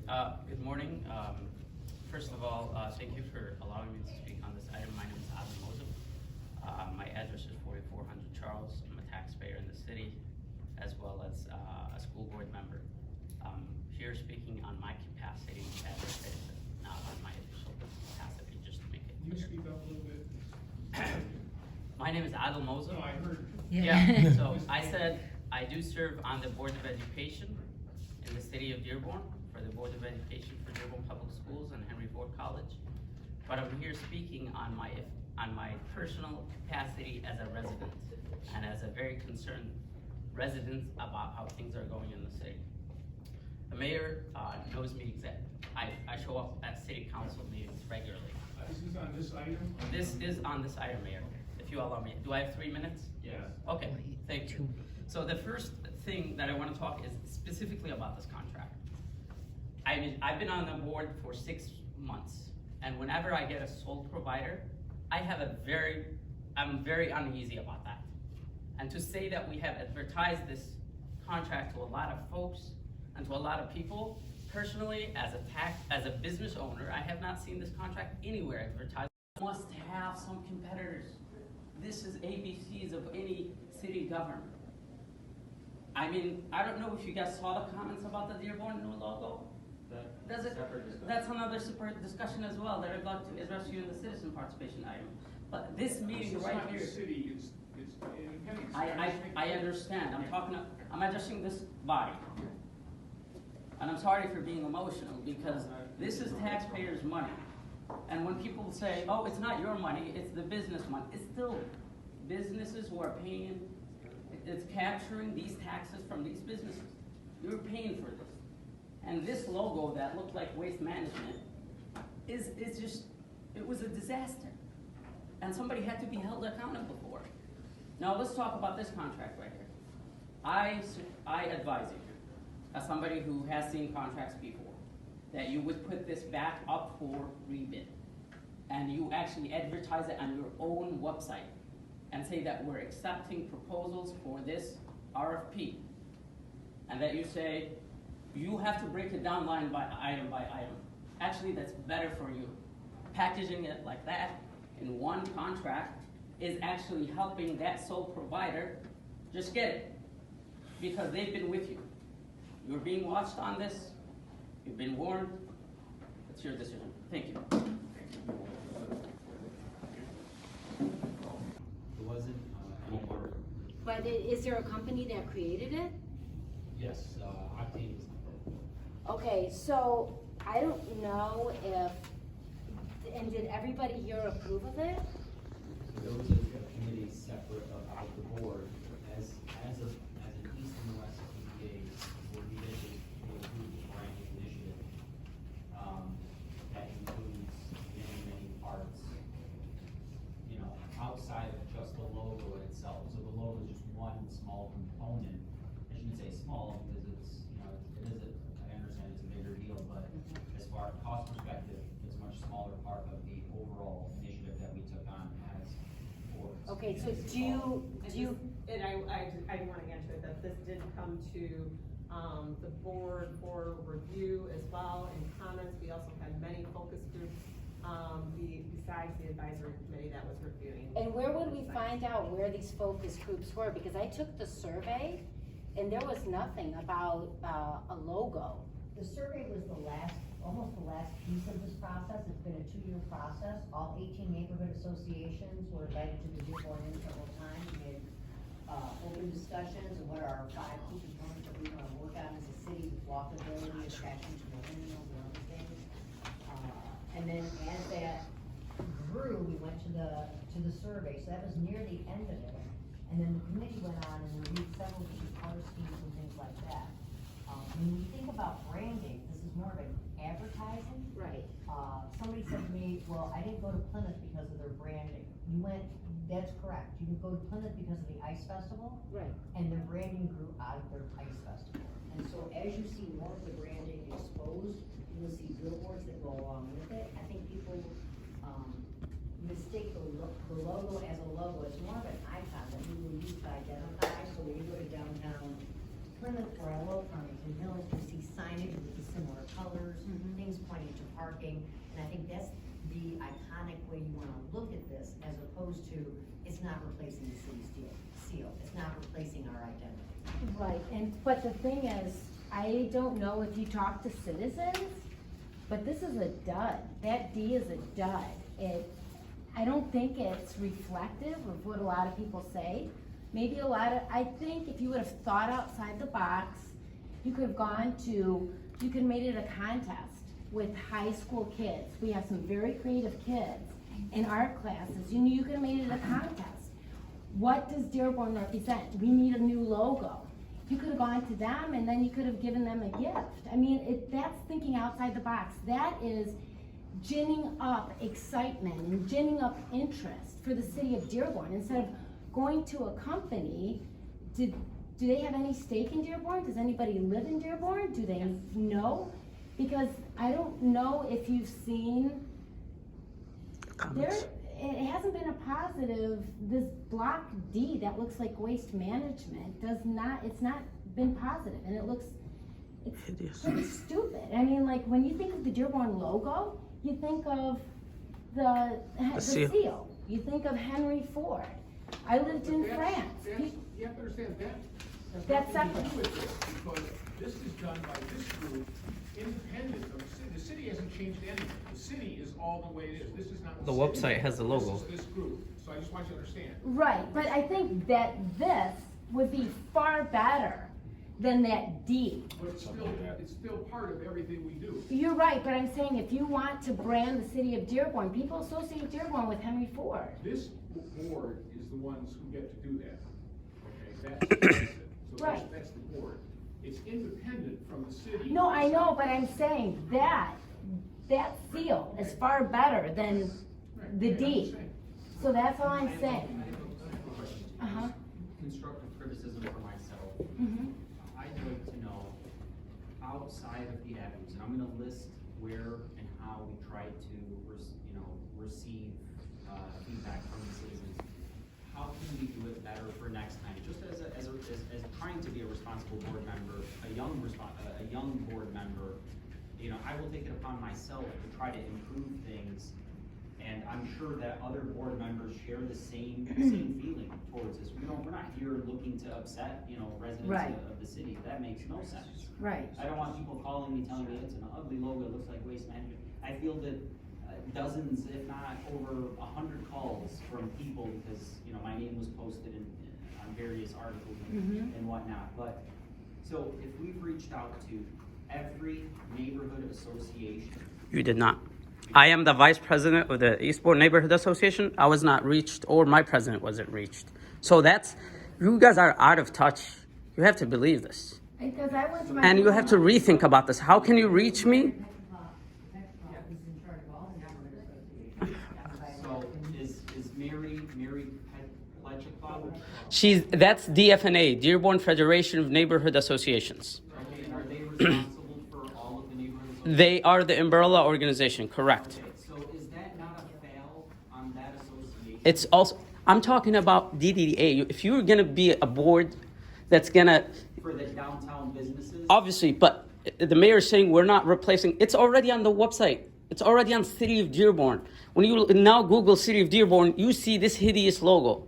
Good morning. First of all, thank you for allowing me to speak on this item. My name is Adel Mozip. My address is 4400 Charles. I'm a taxpayer in the city, as well as a school board member. Here speaking on my capacity as a citizen, not on my official capacity, just to make it Can you clear. speak up a little bit? My name is Adel Mozip. No, I heard. Yeah, so I said I do serve on the Board of Education in the city of Dearborn, for the Board of Education for Dearborn Public Schools and Henry Ford College. But I'm here speaking on my personal capacity as a resident and as a very concerned resident about how things are going in the city. The mayor knows me exactly. I show up at city council meetings regularly. This is on this item? This is on this item, Mayor, if you allow me. Do I have 3 minutes? Yes. Okay, thank you. So the first thing that I want to talk is specifically about this contract. I've been on the board for 6 months, and whenever I get a sole provider, I'm very uneasy about that. And to say that we have advertised this contract to a lot of folks and to a lot of people, personally, as a business owner, I have not seen this contract anywhere advertised. Must have some competitors. This is ABCs of any city government. I mean, I don't know if you guys saw the comments about the Dearborn new logo. That's another separate discussion as well that I'd like to address you in the citizen participation item. But this meeting This is right not here. the city, it's independent. I understand. I'm addressing this body. And I'm sorry for being emotional because this is taxpayers' money. And when people say, oh, it's not your money, it's the business money, it's still businesses who are paying, it's capturing these taxes from these businesses. You're paying for this. And this logo that looked like Waste Management it was a disaster. And somebody had to be held accountable for it. Now let's talk about this contract right here. I advise you, as somebody who has seen contracts before, that you would put this back up for rebid. And you actually advertise it on your own website and say that we're accepting proposals for this RFP. And that you say, you have to break it down line by item. Actually, that's better for you. Packaging it like that in one contract is actually helping that sole provider just get it, because they've been with you. You're being watched on this. You've been warned. It's your decision. Thank you. There wasn't any more. But is there a company that created it? Yes, Octane. Okay, so I don't know if, and did everybody here approve of it? There was a committee separate of the board as an East and West PDA, where we approved the branding initiative. That includes many parts, outside of just the logo itself. So the logo is just one small component. I shouldn't say small because I understand it's a bigger deal, but as far as cost perspective, it's a much smaller part of the overall initiative that we took on as boards. Okay, so do you? And I want to answer that this did come to the board for review as well and comments. We also had many focus groups besides the advisory committee that was reviewing. And where would we find out where these focus groups were? Because I took the survey and there was nothing about a logo. The survey was almost the last piece of this process. It's been a 2-year process. All 18 neighborhood associations were invited to the Dearborn Inn several times. We had open discussions of what are our 5 key components that we want to work on as a city with walkability, attraction to millennials and other things. And then as that grew, we went to the survey. So that was near the end of it. And then the committee went on and reviewed several different color schemes and things like that. When you think about branding, this is more of an advertising. Right. Somebody said to me, well, I didn't go to Plymouth because of their branding. That's correct. You can go to Plymouth because of the Ice Festival. Right. And their branding grew out of their Ice Festival. And so as you see more of the branding exposed, you will see billboards that go along with it. I think people mistake the logo as a logo. It's more of an icon that we will use to identify. So when you go to downtown Plymouth or I love Farmington Hills, you see signage with a similar color. colors, things pointing to parking. And I think that's the iconic way you wanna look at this, as opposed to, it's not replacing the city's seal. It's not replacing our identity. Right, but the thing is, I don't know if you talk to citizens, but this is a dud. That D is a dud. I don't think it's reflective of what a lot of people say. Maybe I think if you would have thought outside the box, you could have made it a contest with high school kids. We have some very creative kids in art classes. You could have made it a contest. What does Dearborn represent? We need a new logo. You could have gone to them and then you could have given them a gift. I mean, that's thinking outside the box. That is ginning up excitement and ginning up interest for the city of Dearborn. Instead of going to a company, do they have any stake in Dearborn? Does anybody live in Dearborn? Do they know? Because I don't know if you've seen, it hasn't been a positive. This block D that looks like waste management it's not been positive, and it's pretty stupid. I mean, like, when you think of the Dearborn logo, you think of the seal. You think of Henry Ford. I lived in France. You have to understand that. That's nothing to separate. do with this, because this is done by this group, independent of the city. The city hasn't changed anything. The city is all the way it is. This is not The city. website has the logo. This is this group. So I just want you to understand. Right, but I think that this would be far better than that D. But it's still part of everything we do. You're right, but I'm saying if you want to brand the city of Dearborn, people associate Dearborn with Henry Ford. This board is the ones who get to do that. Okay, that's it. So Right. that's the board. It's independent from the city. No, I know, but I'm saying that seal is far better than Right. the Yeah, I'm D. saying. So that's all I I'm have saying. a question. Uh-huh. Constructive criticism for myself. Mhm. I'd like to know, outside of the avenues, and I'm gonna list where and how we try to, receive, feedback from the citizens. How can we do it better for next time? Just as trying to be a responsible board member, a young board member, I will take it upon myself to try to improve things. And I'm sure that other board members share the same feeling towards this. We're not here looking to upset, residents Right. of the city. That makes no sense. Right. I don't want people calling me, telling me it's an ugly logo, it looks like waste management. I feel that dozens, if not over 100 calls from people because, my name was posted on various articles and whatnot. But, so if we've reached out to every neighborhood association. You did not. I am the vice president of the Eastbourne Neighborhood Association. I was not reached, or my president wasn't reached. So you guys are out of touch. You have to believe this. Because I went to my. And you have to rethink about this. How can you reach me? So is Mary Pletchik? That's DFNA, Dearborn Federation of Neighborhood Associations. Okay, and are they responsible for all of the neighborhoods? They are the umbrella organization, correct? Okay, so is that not a fail on that association? It's also, I'm talking about DDDA. If you're gonna be a board that's gonna, For the downtown businesses? obviously, but the mayor is saying we're not replacing, it's already on the website. It's already on City of Dearborn. When you now Google City of Dearborn, you see this hideous logo.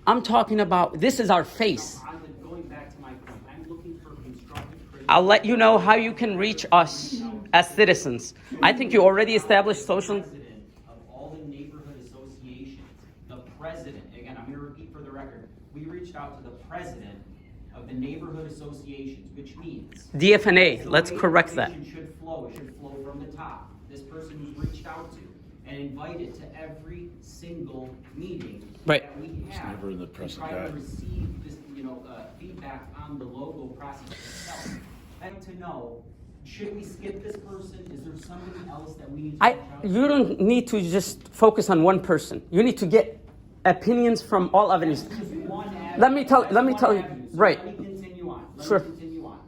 I'm talking about, this is our face. I'm going back to my point. I'm looking for constructive criticism. I'll let you know how you can reach us as citizens. I think you already established social. President of all the neighborhood associations, the president, again, I'm going to repeat for the record, we reached out to the president of the neighborhood associations, which means. DFNA, let's the way correct that. information it should flow from the top. This person who's reached out to and invited to every single meeting Right. that we have. never in the press to try guide. to receive this, feedback on the logo process itself. I'd like to know, should we skip this person? Is there somebody else that we need to reach out to? You don't need to just focus on one person. You need to get opinions from all avenues. Just one avenue. Let me tell That's you, one avenue. So right. Let me continue on. Sure. Continue on.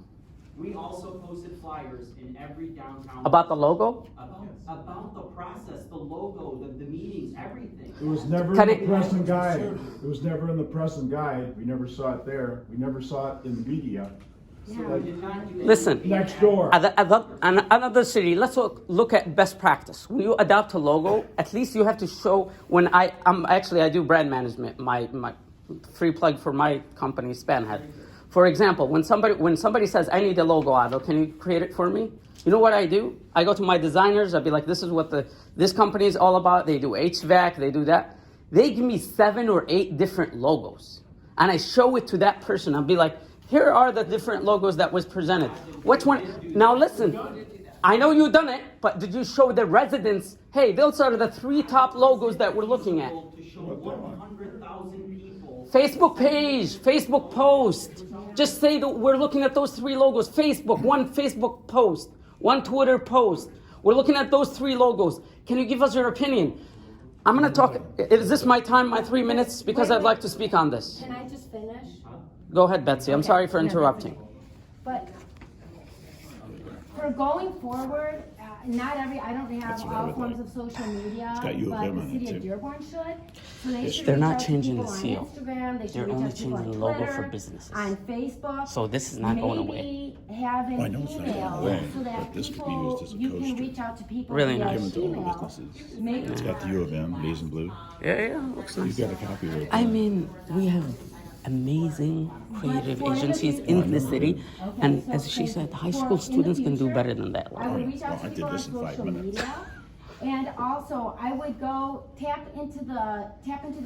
We also posted flyers in every downtown. About the logo? About the process, the logo, the meetings, everything. It was never Can in the it- press and guide. It was never in the press and guide. We never saw it there. We never saw it in the media. Listen. Next door. Another city, let's look at best practice. When you adopt a logo, at least you have to show, when I do brand management, my free plug for my company, Spanhead. For example, when somebody says, I need a logo, Adel, can you create it for me? You know what I do? I go to my designers, I'll be like, this is what this company is all about. They do HVAC, they do that. They give me 7 or 8 different logos. And I show it to that person. I'll be like, here are the different logos that was presented. Which one? Now listen, I know you've done it, but did you show the residents, hey, those are the 3 top logos that we're looking at? Facebook page, Facebook post. Just say that we're looking at those 3 logos. Facebook, 1 Facebook post, 1 Twitter post. We're looking at those 3 logos. Can you give us your opinion? I'm going to talk. Is this my time, my 3 minutes? Because I'd like to speak on this. Can I just finish? Go ahead, Betsy. I'm Okay. sorry for No, interrupting. But for going forward, I don't have what I all would forms like. of social media, It's got U of but M the on it, city too. of Dearborn should. So they should They're reach not out to changing people the on seal. Instagram, they should They're reach only out to people changing on the logo Twitter, for businesses. on Facebook. So this is not going away. Maybe have an I know it's not going email away, so that but this could be people, used as a you can coaster. reach out to people Really via nice. Given to all email. businesses. Maybe It's got the U of M, beige and blue. Yeah, looks nice. You've got a copy right I there. mean, we have amazing creative for agencies interviews- in the city, Okay, and so as she for- said, high for school in the students can do future, better than that. I would reach out Well, to I did people on this in 5 social minutes. media, and also I would go tap into the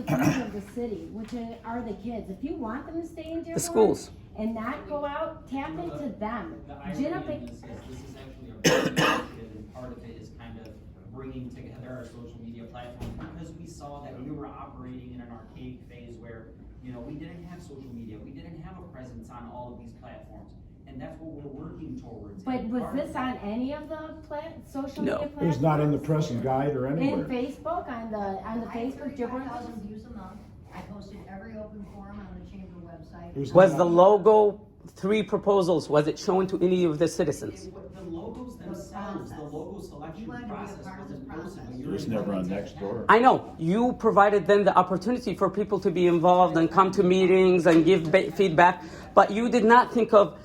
future of the city, which are the kids. If you want them to stay in Dearborn, schools. and not go out, tap into them. The irony Gin up in a- this is actually a very initiative, and part of it is kind of bringing together our social media platforms, because we saw that we were operating in an archaic phase where, we didn't have social media, we didn't have a presence on all of these platforms, and that's what we're working towards. But And was part of this on any of the social No. media It platforms? was not in the press and guide or In anywhere. Facebook, on the Facebook, Dearborn? 35,000 views a month. I posted every open forum on the chamber website. Was the logo 3 proposals? Was it shown to any of the citizens? The logos themselves, the logo selection You wanted to be a process part of wasn't this posted. process. but It you're was never on invited next to door. I know you provided them the opportunity for people to be involved and come to meetings and give feedback, but you did not think of,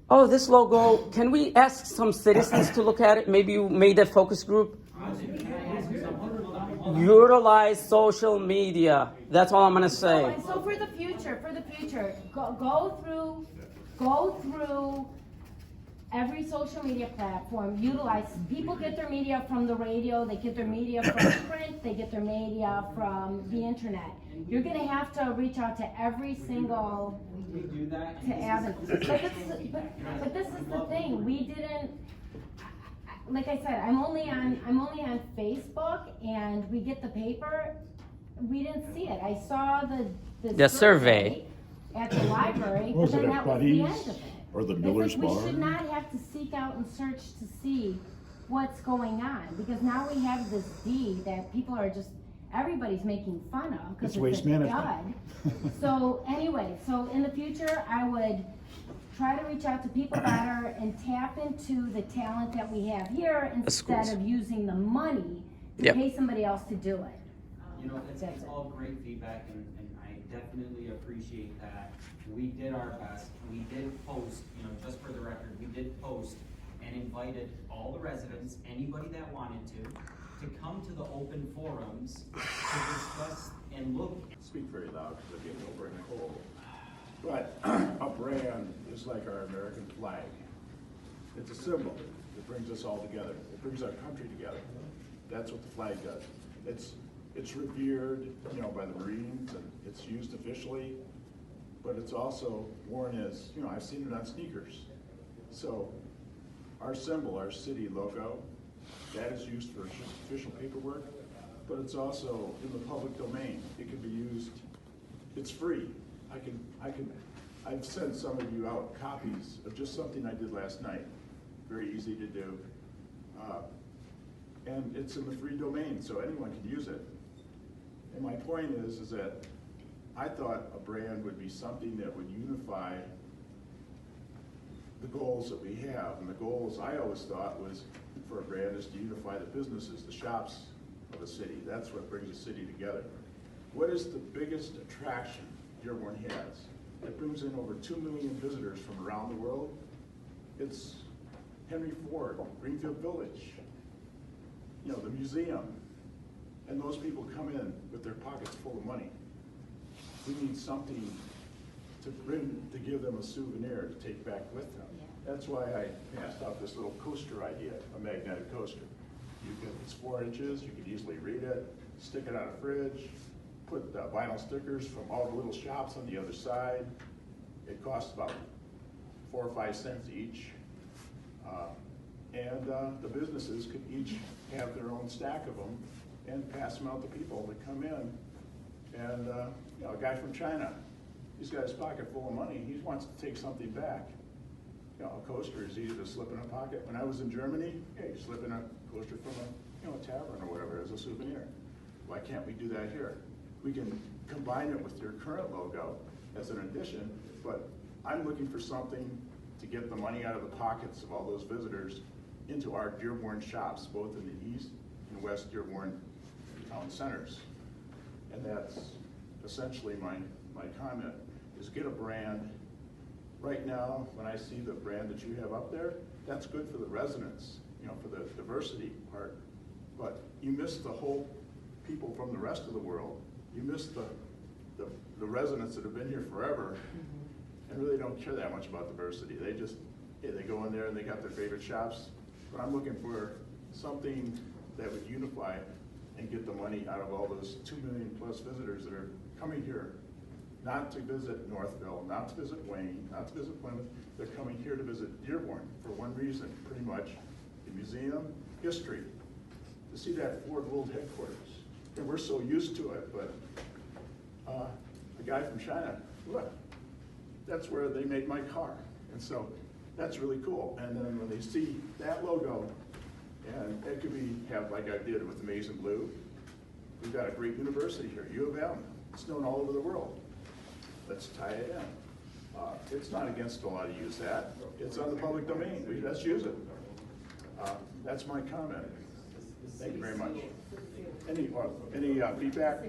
oh, this logo, can we ask some citizens to look at it? Maybe you made a focus group. Utilize social media. That's all I'm gonna say. So for the future, go through every social media platform, utilize, people get their media from the radio, they get their media from print, they get their media from the internet. You're gonna have to reach out to every single, We do that. to avenue. But this is the thing, we didn't, like I said, I'm only on Facebook, and we get the paper, we didn't see it. I saw the survey. at the library, but Was then it that at was the Buddy's? end of it. Or the It's Miller's like Bar? we should not have to seek out and search to see what's going on, because now we have this D that people are just, everybody's making fun of, because It's waste it's a management. dud. So anyway, so in the future, I would try to reach out to people better and tap into the talent that we have here instead schools. of using the money to Yep. pay somebody else to do it. It's That's it. all great feedback, and I definitely appreciate that. We did our best. We did post, just for the record, we did post and invited all the residents, anybody that wanted to come to the open forums to discuss and look. Speak very loud because I'm getting over in cold. But a brand is like our American flag. It's a symbol. It brings us all together. It brings our country together. That's what the flag does. It's revered, by the Marines, and it's used officially, but it's also worn as, I've seen it on sneakers. So our symbol, our city logo, that is used for official paperwork, but it's also in the public domain. It can be used, it's free. I've sent some of you out copies of just something I did last night. Very easy to do. And it's in the free domain, so anyone can use it. And my point is that I thought a brand would be something that would unify the goals that we have. And the goals I always thought was for a brand is to unify the businesses, the shops of a city. That's what brings a city together. What is the biggest attraction Dearborn has? that brings in over 2 million visitors from around the world. It's Henry Ford, Greenfield Village, you know, the museum. And those people come in with their pockets full of money. We need something to give them a souvenir to take back with them. That's why I passed out this little coaster idea, a magnetic coaster. It's 4 inches, you can easily read it, stick it on a fridge, put vinyl stickers from all the little shops on the other side. It costs about 4 or 5 cents each. The businesses could each have their own stack of them and pass them out to people that come in. And you know, a guy from China, he's got his pocket full of money, he wants to take something back. You know, a coaster is easy to slip in a pocket. When I was in Germany, hey, you slip in a coaster from a tavern or whatever as a souvenir. Why can't we do that here? We can combine it with your current logo as an addition, but I'm looking for something to get the money out of the pockets of all those visitors into our Dearborn shops, both in the East and West Dearborn town centers. And that's essentially my comment, is get a brand. Right now, when I see the brand that you have up there, that's good for the residents, you know, for the diversity part. But you miss the whole people from the rest of the world. You miss the residents that have been here forever and really don't care that much about diversity. They just, yeah, they go in there and they got their favorite shops. But I'm looking for something that would unify and get the money out of all those 2 million plus visitors that are coming here, not to visit Northville, not to visit Wayne, not to visit Plymouth. They're coming here to visit Dearborn for one reason, pretty much, the museum, history, to see that Ford World headquarters. And we're so used to it, but a guy from China, look, that's where they made my car. And so that's really cool. And then when they see that logo, and it could have like I did with the Maize and Blue, we've got a great university here, U of M. It's known all over the world. Let's tie it in. It's not against the law to use that. It's on the public domain. Let's use it. That's my comment. Thank you very much. Any feedback?